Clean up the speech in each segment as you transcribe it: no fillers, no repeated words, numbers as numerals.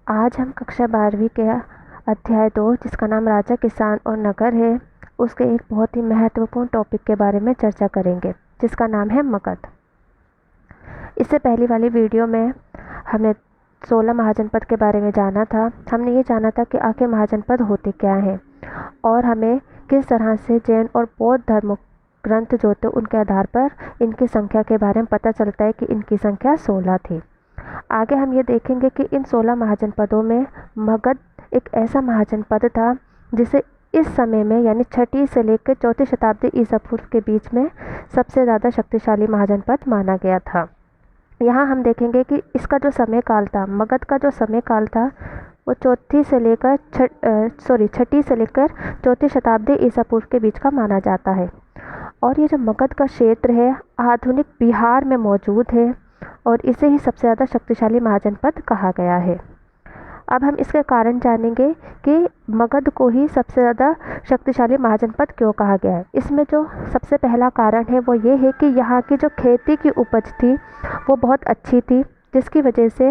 आज हम कक्षा 12वीं के अध्याय 2 जिसका नाम राजा, किसान और नगर है, उसके एक बहुत ही महत्वपूर्ण टॉपिक के बारे में चर्चा करेंगे जिसका नाम है मगध। इससे पहली वाली वीडियो में हमने 16 महाजनपद के बारे में जाना था। हमने ये जाना था कि आखिर महाजनपद होते क्या हैं और हमें किस तरह से जैन और बौद्ध धर्म ग्रंथ जो थे उनके आधार पर इनकी संख्या के बारे में पता चलता है कि इनकी संख्या 16 थी। आगे हम ये देखेंगे कि इन 16 महाजनपदों में मगध एक ऐसा महाजनपद था जिसे इस समय में यानी 6ठी से लेकर 4ठी शताब्दी ईसा पूर्व के बीच में सबसे ज़्यादा शक्तिशाली महाजनपद माना गया था। यहाँ हम देखेंगे कि इसका जो समय काल था, मगध का जो समय काल था वो 6ठी से लेकर 4ठी शताब्दी ईसा पूर्व के बीच का माना जाता है। और ये जो मगध का क्षेत्र है आधुनिक बिहार में मौजूद है और इसे ही सबसे ज़्यादा शक्तिशाली महाजनपद कहा गया है। अब हम इसके कारण जानेंगे कि मगध को ही सबसे ज़्यादा शक्तिशाली महाजनपद क्यों कहा गया है। इसमें जो सबसे पहला कारण है वो ये है कि यहाँ की जो खेती की उपज थी वो बहुत अच्छी थी, जिसकी वजह से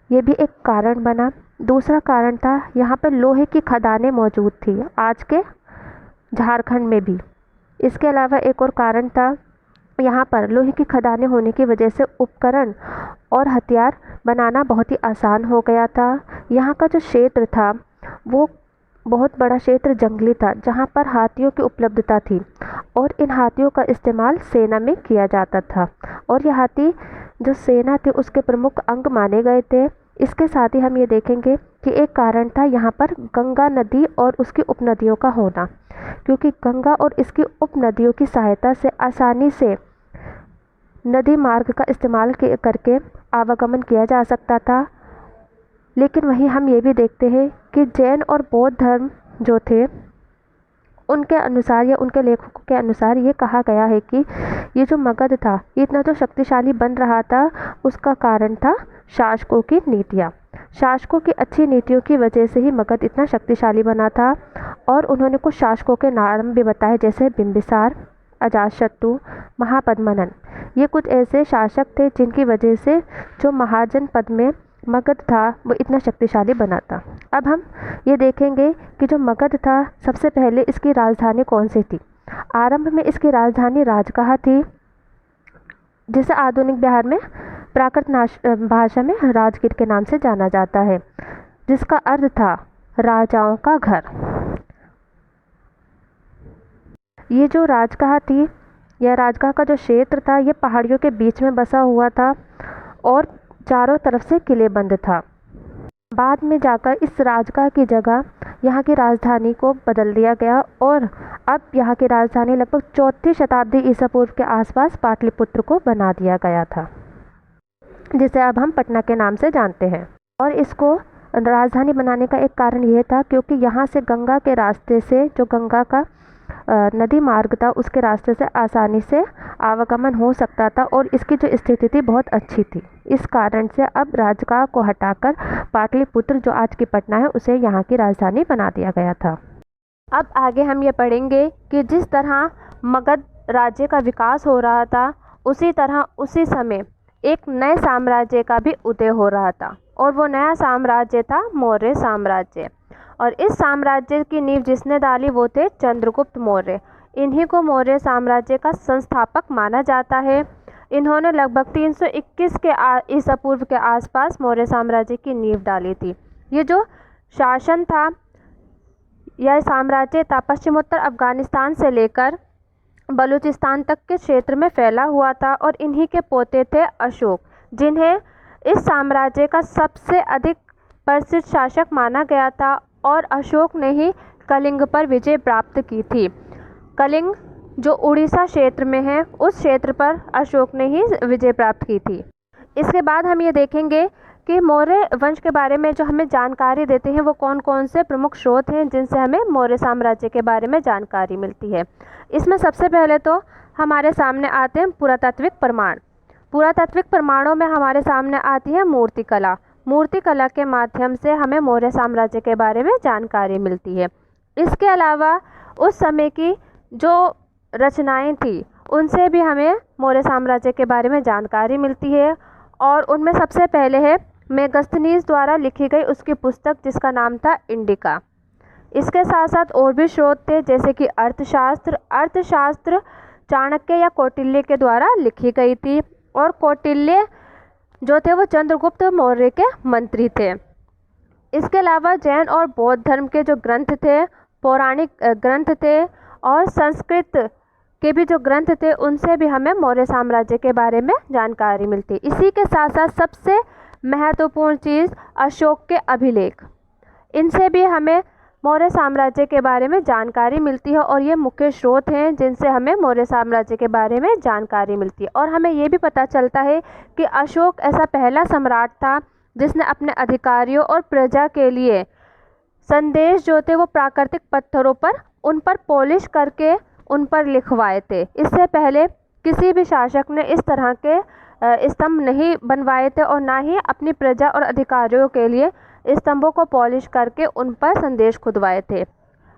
ये भी एक कारण बना। दूसरा कारण था यहाँ पर लोहे की खदानें मौजूद थी, आज के झारखंड में भी। इसके अलावा एक और कारण था, यहाँ पर लोहे की खदानें होने की वजह से उपकरण और हथियार बनाना बहुत ही आसान हो गया था। यहाँ का जो क्षेत्र था वो बहुत बड़ा क्षेत्र जंगली था जहाँ पर हाथियों की उपलब्धता थी और इन हाथियों का इस्तेमाल सेना में किया जाता था और ये हाथी जो सेना थी उसके प्रमुख अंग माने गए थे। इसके साथ ही हम ये देखेंगे कि एक कारण था यहाँ पर गंगा नदी और उसकी उपनदियों का होना, क्योंकि गंगा और इसकी उपनदियों की सहायता से आसानी से नदी मार्ग का इस्तेमाल करके आवागमन किया जा सकता था। लेकिन वहीं हम ये भी देखते हैं कि जैन और बौद्ध धर्म जो थे उनके अनुसार या उनके लेखकों के अनुसार ये कहा गया है कि ये जो मगध था इतना जो शक्तिशाली बन रहा था उसका कारण था शासकों की नीतियाँ। शासकों की अच्छी नीतियों की वजह से ही मगध इतना शक्तिशाली बना था। और उन्होंने कुछ शासकों के नाम भी बताए, जैसे बिंबिसार, अजातशत्रु, महापद्मनन। ये कुछ ऐसे शासक थे जिनकी वजह से जो महाजनपद में मगध था वो इतना शक्तिशाली बना था। अब हम ये देखेंगे कि जो मगध था सबसे पहले इसकी राजधानी कौन सी थी। आरंभ में इसकी राजधानी राजगृह थी, जिसे आधुनिक बिहार में प्राकृत भाषा में राजगीर के नाम से जाना जाता है, जिसका अर्थ था राजाओं का घर। ये जो राजगृह थी या राजगृह का जो क्षेत्र था ये पहाड़ियों के बीच में बसा हुआ था और चारों तरफ से किलेबंद था। बाद में जाकर इस राजगृह की जगह यहाँ की राजधानी को बदल दिया गया और अब यहाँ की राजधानी लगभग 4ठी शताब्दी ईसा पूर्व के आसपास पाटलिपुत्र को बना दिया गया था, जिसे अब हम पटना के नाम से जानते हैं। और इसको राजधानी बनाने का एक कारण यह था क्योंकि यहाँ से गंगा के रास्ते से, जो गंगा का नदी मार्ग था, उसके रास्ते से आसानी से आवागमन हो सकता था और इसकी जो स्थिति थी बहुत अच्छी थी। इस कारण से अब राजगृह को हटाकर पाटलिपुत्र जो आज की पटना है उसे यहाँ की राजधानी बना दिया गया था। अब आगे हम ये पढ़ेंगे कि जिस तरह मगध राज्य का विकास हो रहा था उसी तरह उसी समय एक नए साम्राज्य का भी उदय हो रहा था और वो नया साम्राज्य था मौर्य साम्राज्य। और इस साम्राज्य की नींव जिसने डाली वो थे चंद्रगुप्त मौर्य। इन्हीं को मौर्य साम्राज्य का संस्थापक माना जाता है। इन्होंने लगभग 321 के ईसा पूर्व के आसपास मौर्य साम्राज्य की नींव डाली थी। ये जो शासन था यह साम्राज्य था पश्चिमोत्तर अफगानिस्तान से लेकर बलूचिस्तान तक के क्षेत्र में फैला हुआ था और इन्हीं के पोते थे अशोक, जिन्हें इस साम्राज्य का सबसे अधिक प्रसिद्ध शासक माना गया था। और अशोक ने ही कलिंग पर विजय प्राप्त की थी। कलिंग जो उड़ीसा क्षेत्र में है उस क्षेत्र पर अशोक ने ही विजय प्राप्त की थी। इसके बाद हम ये देखेंगे कि मौर्य वंश के बारे में जो हमें जानकारी देते हैं वो कौन कौन से प्रमुख स्रोत हैं जिनसे हमें मौर्य साम्राज्य के बारे में जानकारी मिलती है। इसमें सबसे पहले तो हमारे सामने आते हैं पुरातात्विक प्रमाण। पुरातात्विक प्रमाणों में हमारे सामने आती है मूर्तिकला। मूर्तिकला के माध्यम से हमें मौर्य साम्राज्य के बारे में जानकारी मिलती है। इसके अलावा उस समय की जो रचनाएं थी उनसे भी हमें मौर्य साम्राज्य के बारे में जानकारी मिलती है और उनमें सबसे पहले है मेगस्थनीज द्वारा लिखी गई उसकी पुस्तक जिसका नाम था इंडिका। इसके साथ साथ और भी स्रोत थे जैसे कि अर्थशास्त्र चाणक्य या कौटिल्य के द्वारा लिखी गई थी, और कौटिल्य जो थे वो चंद्रगुप्त मौर्य के मंत्री थे। इसके अलावा जैन और बौद्ध धर्म के जो ग्रंथ थे, पौराणिक ग्रंथ थे, और संस्कृत के भी जो ग्रंथ थे उनसे भी हमें मौर्य साम्राज्य के बारे में जानकारी मिलती। इसी के साथ साथ सबसे महत्वपूर्ण चीज़ अशोक के अभिलेख, इनसे भी हमें मौर्य साम्राज्य के बारे में जानकारी मिलती है, और ये मुख्य स्रोत हैं जिनसे हमें मौर्य साम्राज्य के बारे में जानकारी मिलती है। और हमें ये भी पता चलता है कि अशोक ऐसा पहला सम्राट था जिसने अपने अधिकारियों और प्रजा के लिए संदेश जो थे वो प्राकृतिक पत्थरों पर उन पर पॉलिश करके उन पर लिखवाए थे। इससे पहले किसी भी शासक ने इस तरह के स्तंभ नहीं बनवाए थे, और ना ही अपनी प्रजा और अधिकारियों के लिए स्तंभों को पॉलिश करके उन पर संदेश खुदवाए थे।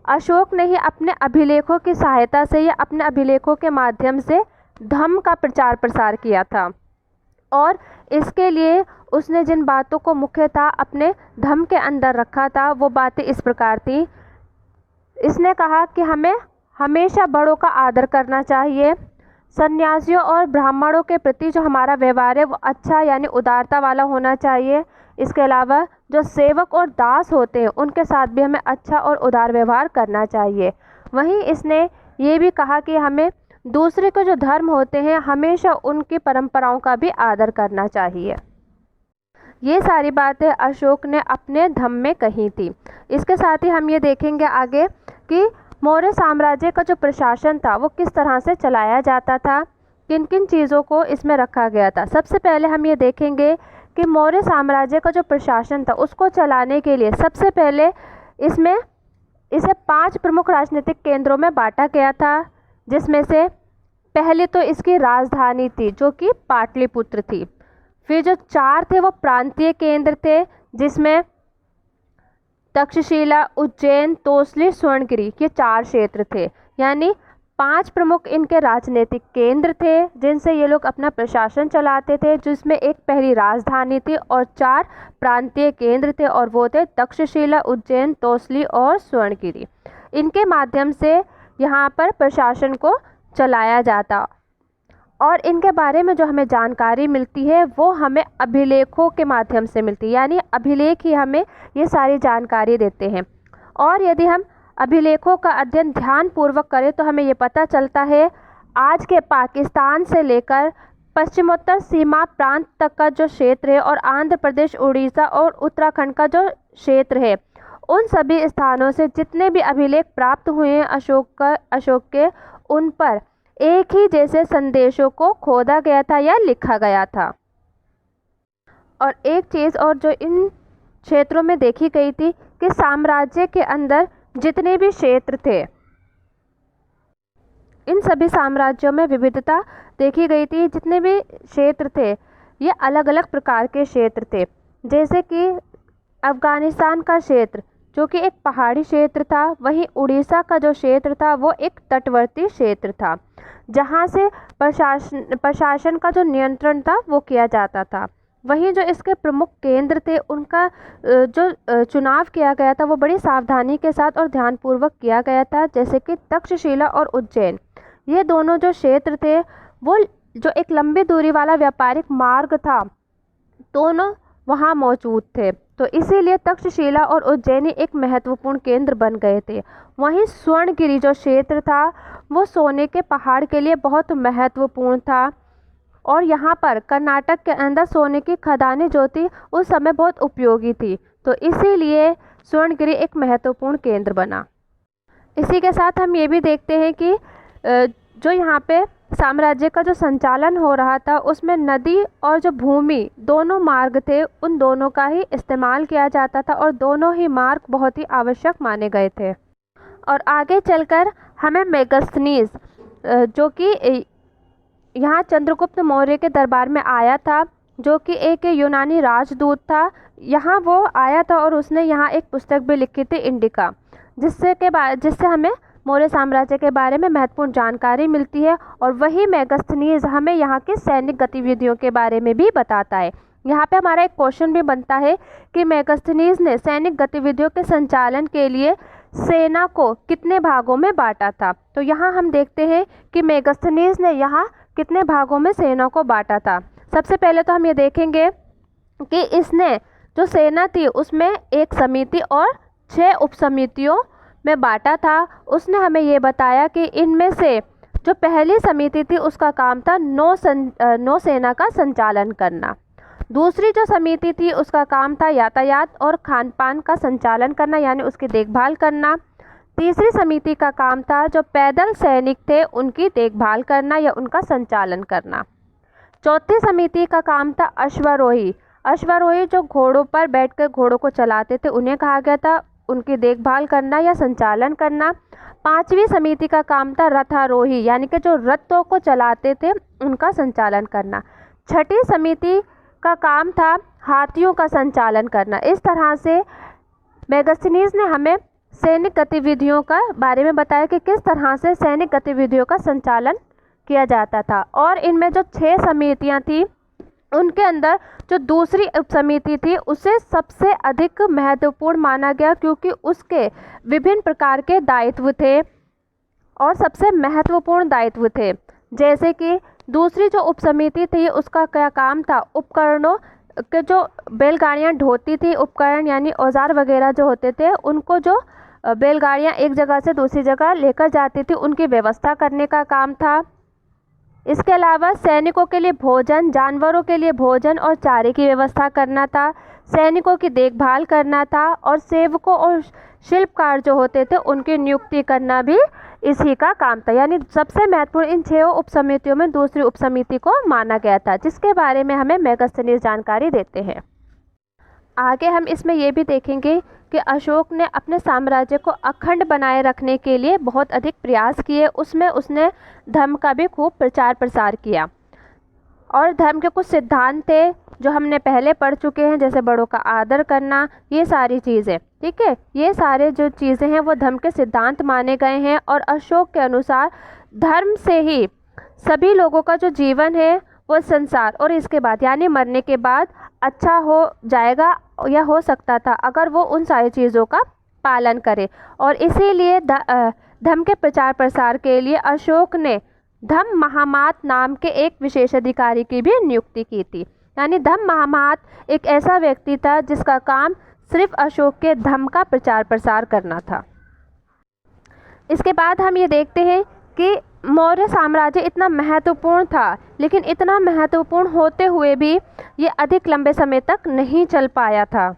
अशोक ने ही अपने अभिलेखों की सहायता से या अपने अभिलेखों के माध्यम से धम्म का प्रचार प्रसार किया था, और इसके लिए उसने जिन बातों को मुख्यतः अपने धम्म के अंदर रखा था वो बातें इस प्रकार थी। इसने कहा कि हमें हमेशा बड़ों का आदर करना चाहिए, सन्यासियों और ब्राह्मणों के प्रति जो हमारा व्यवहार है वो अच्छा यानी उदारता वाला होना चाहिए। इसके अलावा जो सेवक और दास होते हैं उनके साथ भी हमें अच्छा और उदार व्यवहार करना चाहिए। वहीं इसने ये भी कहा कि हमें दूसरे के जो धर्म होते हैं हमेशा उनकी परंपराओं का भी आदर करना चाहिए। ये सारी बातें अशोक ने अपने धम्म में कही थी। इसके साथ ही हम ये देखेंगे आगे कि मौर्य साम्राज्य का जो प्रशासन था वो किस तरह से चलाया जाता था, किन किन चीज़ों को इसमें रखा गया था। सबसे पहले हम ये देखेंगे कि मौर्य साम्राज्य का जो प्रशासन था उसको चलाने के लिए सबसे पहले इसे 5 प्रमुख राजनीतिक केंद्रों में बांटा गया था, जिसमें से पहले तो इसकी राजधानी थी जो कि पाटलिपुत्र थी। फिर जो 4 थे वो प्रांतीय केंद्र थे, जिसमें तक्षशिला, उज्जैन, तोसली, स्वर्णगिरी, ये 4 क्षेत्र थे। यानी 5 प्रमुख इनके राजनीतिक केंद्र थे जिनसे ये लोग अपना प्रशासन चलाते थे, जिसमें एक पहली राजधानी थी और 4 प्रांतीय केंद्र थे, और वो थे तक्षशिला, उज्जैन, तोसली और स्वर्णगिरी। इनके माध्यम से यहाँ पर प्रशासन को चलाया जाता, और इनके बारे में जो हमें जानकारी मिलती है वो हमें अभिलेखों के माध्यम से मिलती है। यानी अभिलेख ही हमें ये सारी जानकारी देते हैं, और यदि हम अभिलेखों का अध्ययन ध्यानपूर्वक करें तो हमें ये पता चलता है आज के पाकिस्तान से लेकर पश्चिमोत्तर सीमा प्रांत तक का जो क्षेत्र है, और आंध्र प्रदेश, उड़ीसा और उत्तराखंड का जो क्षेत्र है, उन सभी स्थानों से जितने भी अभिलेख प्राप्त हुए हैं अशोक के, उन पर एक ही जैसे संदेशों को खोदा गया था या लिखा गया था। और एक चीज़ और जो इन क्षेत्रों में देखी गई थी कि साम्राज्य के अंदर जितने भी क्षेत्र थे, इन सभी साम्राज्यों में विविधता देखी गई थी। जितने भी क्षेत्र थे ये अलग अलग प्रकार के क्षेत्र थे, जैसे कि अफ़गानिस्तान का क्षेत्र जो कि एक पहाड़ी क्षेत्र था, वहीं उड़ीसा का जो क्षेत्र था वो एक तटवर्ती क्षेत्र था, जहाँ से प्रशासन का जो नियंत्रण था वो किया जाता था। वहीं जो इसके प्रमुख केंद्र थे उनका जो चुनाव किया गया था वो बड़ी सावधानी के साथ और ध्यानपूर्वक किया गया था, जैसे कि तक्षशिला और उज्जैन। ये दोनों जो क्षेत्र थे वो जो एक लंबी दूरी वाला व्यापारिक मार्ग था, दोनों वहाँ मौजूद थे, तो इसीलिए तक्षशिला और उज्जैनी एक महत्वपूर्ण केंद्र बन गए थे। वहीं स्वर्णगिरी जो क्षेत्र था वो सोने के पहाड़ के लिए बहुत महत्वपूर्ण था, और यहाँ पर कर्नाटक के अंदर सोने की खदानें जो थी उस समय बहुत उपयोगी थी, तो इसीलिए स्वर्णगिरी एक महत्वपूर्ण केंद्र बना। इसी के साथ हम ये भी देखते हैं कि जो यहाँ पे साम्राज्य का जो संचालन हो रहा था उसमें नदी और जो भूमि दोनों मार्ग थे, उन दोनों का ही इस्तेमाल किया जाता था, और दोनों ही मार्ग बहुत ही आवश्यक माने गए थे। और आगे चलकर हमें मेगस्थनीज जो कि यहाँ चंद्रगुप्त मौर्य के दरबार में आया था, जो कि एक यूनानी राजदूत था, यहाँ वो आया था और उसने यहाँ एक पुस्तक भी लिखी थी इंडिका, जिससे हमें मौर्य साम्राज्य के बारे में महत्वपूर्ण जानकारी मिलती है। और वही मेगस्थनीज हमें यहाँ की सैनिक गतिविधियों के बारे में भी बताता है यहाँ पे हमारा एक क्वेश्चन भी बनता है कि मेगास्थनीज ने सैनिक गतिविधियों के संचालन के लिए सेना को कितने भागों में बांटा था। तो यहाँ हम देखते हैं कि मेगास्थनीज ने यहाँ कितने भागों में सेना को बांटा था। सबसे पहले तो हम ये देखेंगे कि इसने जो सेना थी उसमें एक समिति और 6 उपसमितियों में बांटा था। उसने हमें ये बताया कि इनमें से जो पहली समिति थी उसका काम था नौसेना का संचालन करना। दूसरी जो समिति थी उसका काम था यातायात और खान पान का संचालन करना, यानी उसकी देखभाल करना। तीसरी समिति का काम था जो पैदल सैनिक थे उनकी देखभाल करना या उनका संचालन करना। चौथी समिति का काम था अश्वारोही। अश्वारोही जो घोड़ों पर बैठकर घोड़ों को चलाते थे उन्हें कहा गया था उनकी देखभाल करना या संचालन करना। पांचवी समिति का काम था रथारोही, यानी कि जो रथों को चलाते थे उनका संचालन करना। छठी समिति का काम था हाथियों का संचालन करना। इस तरह से मेगास्थनीज ने हमें सैनिक गतिविधियों का बारे में बताया कि किस तरह से सैनिक गतिविधियों का संचालन किया जाता था। और इनमें जो 6 समितियां थी उनके अंदर जो दूसरी उपसमिति थी उसे सबसे अधिक महत्वपूर्ण माना गया, क्योंकि उसके विभिन्न प्रकार के दायित्व थे और सबसे महत्वपूर्ण दायित्व थे। जैसे कि दूसरी जो उपसमिति थी उसका क्या काम था, उपकरणों के जो बैलगाड़ियाँ ढोती थी, उपकरण यानी औजार वगैरह जो होते थे उनको जो बैलगाड़ियाँ एक जगह से दूसरी जगह लेकर जाती थी उनकी व्यवस्था करने का काम था। इसके अलावा सैनिकों के लिए भोजन, जानवरों के लिए भोजन और चारे की व्यवस्था करना था। सैनिकों की देखभाल करना था और सेवकों और शिल्पकार जो होते थे उनकी नियुक्ति करना भी इसी का काम था। यानी सबसे महत्वपूर्ण इन 6 उपसमितियों में दूसरी उपसमिति को माना गया था, जिसके बारे में हमें मेगास्थनीज जानकारी देते हैं। आगे हम इसमें ये भी देखेंगे कि अशोक ने अपने साम्राज्य को अखंड बनाए रखने के लिए बहुत अधिक प्रयास किए। उसमें उसने धर्म का भी खूब प्रचार प्रसार किया और धर्म के कुछ सिद्धांत थे जो हमने पहले पढ़ चुके हैं, जैसे बड़ों का आदर करना, ये सारी चीज़ें, ठीक है। ये सारे जो चीज़ें हैं वो धर्म के सिद्धांत माने गए हैं और अशोक के अनुसार धर्म से ही सभी लोगों का जो जीवन है वो संसार और इसके बाद यानी मरने के बाद अच्छा हो जाएगा या हो सकता था अगर वो उन सारी चीज़ों का पालन करे। और इसीलिए धर्म के प्रचार प्रसार के लिए अशोक ने धम्म महामात नाम के एक विशेष अधिकारी की भी नियुक्ति की थी। यानी धम्म महामात एक ऐसा व्यक्ति था जिसका काम सिर्फ अशोक के धम्म का प्रचार प्रसार करना था। इसके बाद हम ये देखते हैं कि मौर्य साम्राज्य इतना महत्वपूर्ण था, लेकिन इतना महत्वपूर्ण होते हुए भी ये अधिक लंबे समय तक नहीं चल पाया था।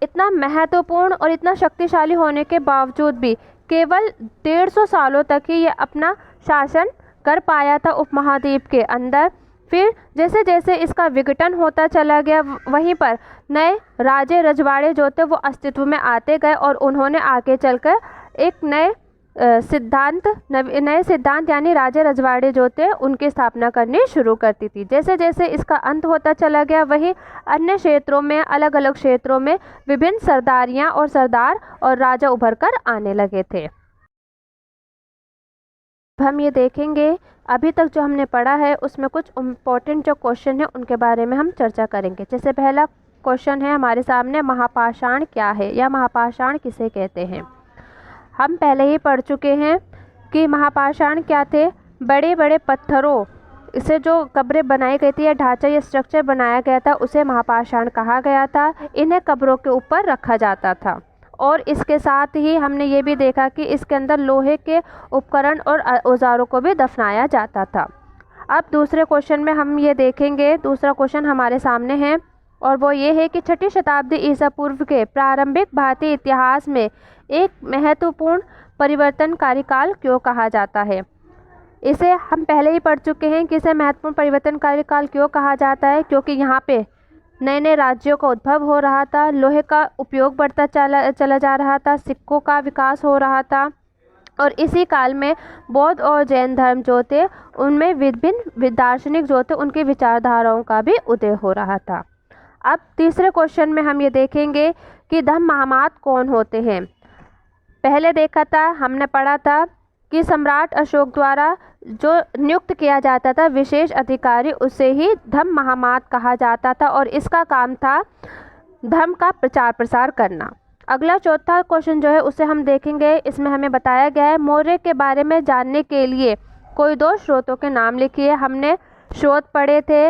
इतना महत्वपूर्ण और इतना शक्तिशाली होने के बावजूद भी केवल 150 सालों तक ही ये अपना शासन कर पाया था उपमहाद्वीप के अंदर। फिर जैसे जैसे इसका विघटन होता चला गया, वहीं पर नए राजे रजवाड़े जो थे वो अस्तित्व में आते गए और उन्होंने आगे चलकर एक नए सिद्धांत यानी राजे रजवाड़े जो थे उनकी स्थापना करनी शुरू करती थी। जैसे जैसे इसका अंत होता चला गया, वहीं अन्य क्षेत्रों में, अलग अलग क्षेत्रों में विभिन्न सरदारियां और सरदार और राजा उभर कर आने लगे थे। हम ये देखेंगे अभी तक जो हमने पढ़ा है उसमें कुछ इम्पोर्टेंट जो क्वेश्चन है उनके बारे में हम चर्चा करेंगे। जैसे पहला क्वेश्चन है हमारे सामने, महापाषाण क्या है या महापाषाण किसे कहते हैं। हम पहले ही पढ़ चुके हैं कि महापाषाण क्या थे। बड़े बड़े पत्थरों से जो कब्रें बनाई गई थी या ढांचा या स्ट्रक्चर बनाया गया था उसे महापाषाण कहा गया था। इन्हें कब्रों के ऊपर रखा जाता था और इसके साथ ही हमने ये भी देखा कि इसके अंदर लोहे के उपकरण और औजारों को भी दफनाया जाता था। अब दूसरे क्वेश्चन में हम ये देखेंगे, दूसरा क्वेश्चन हमारे सामने है और वो ये है कि 6ठी शताब्दी ईसा पूर्व के प्रारंभिक भारतीय इतिहास में एक महत्वपूर्ण परिवर्तनकारी काल क्यों कहा जाता है। इसे हम पहले ही पढ़ चुके हैं कि इसे महत्वपूर्ण परिवर्तनकारी काल क्यों कहा जाता है, क्योंकि यहाँ पे नए नए राज्यों का उद्भव हो रहा था, लोहे का उपयोग बढ़ता चला जा रहा था, सिक्कों का विकास हो रहा था और इसी काल में बौद्ध और जैन धर्म जो थे उनमें विभिन्न दार्शनिक जो थे उनकी विचारधाराओं का भी उदय हो रहा था। अब तीसरे क्वेश्चन में हम ये देखेंगे कि धम्म महामात कौन होते हैं। पहले देखा था, हमने पढ़ा था कि सम्राट अशोक द्वारा जो नियुक्त किया जाता था विशेष अधिकारी, उसे ही धम्म महामात कहा जाता था और इसका काम था धर्म का प्रचार प्रसार करना। अगला चौथा क्वेश्चन जो है उसे हम देखेंगे। इसमें हमें बताया गया है मौर्य के बारे में जानने के लिए कोई 2 स्रोतों के नाम लिखिए। हमने स्रोत पढ़े थे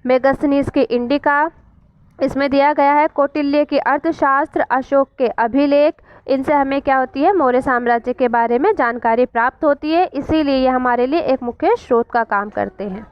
मेगस्थनीज की इंडिका, इसमें दिया गया है कौटिल्य की अर्थशास्त्र, अशोक के अभिलेख। इनसे हमें क्या होती है, मौर्य साम्राज्य के बारे में जानकारी प्राप्त होती है, इसीलिए ये हमारे लिए एक मुख्य स्रोत का काम करते हैं।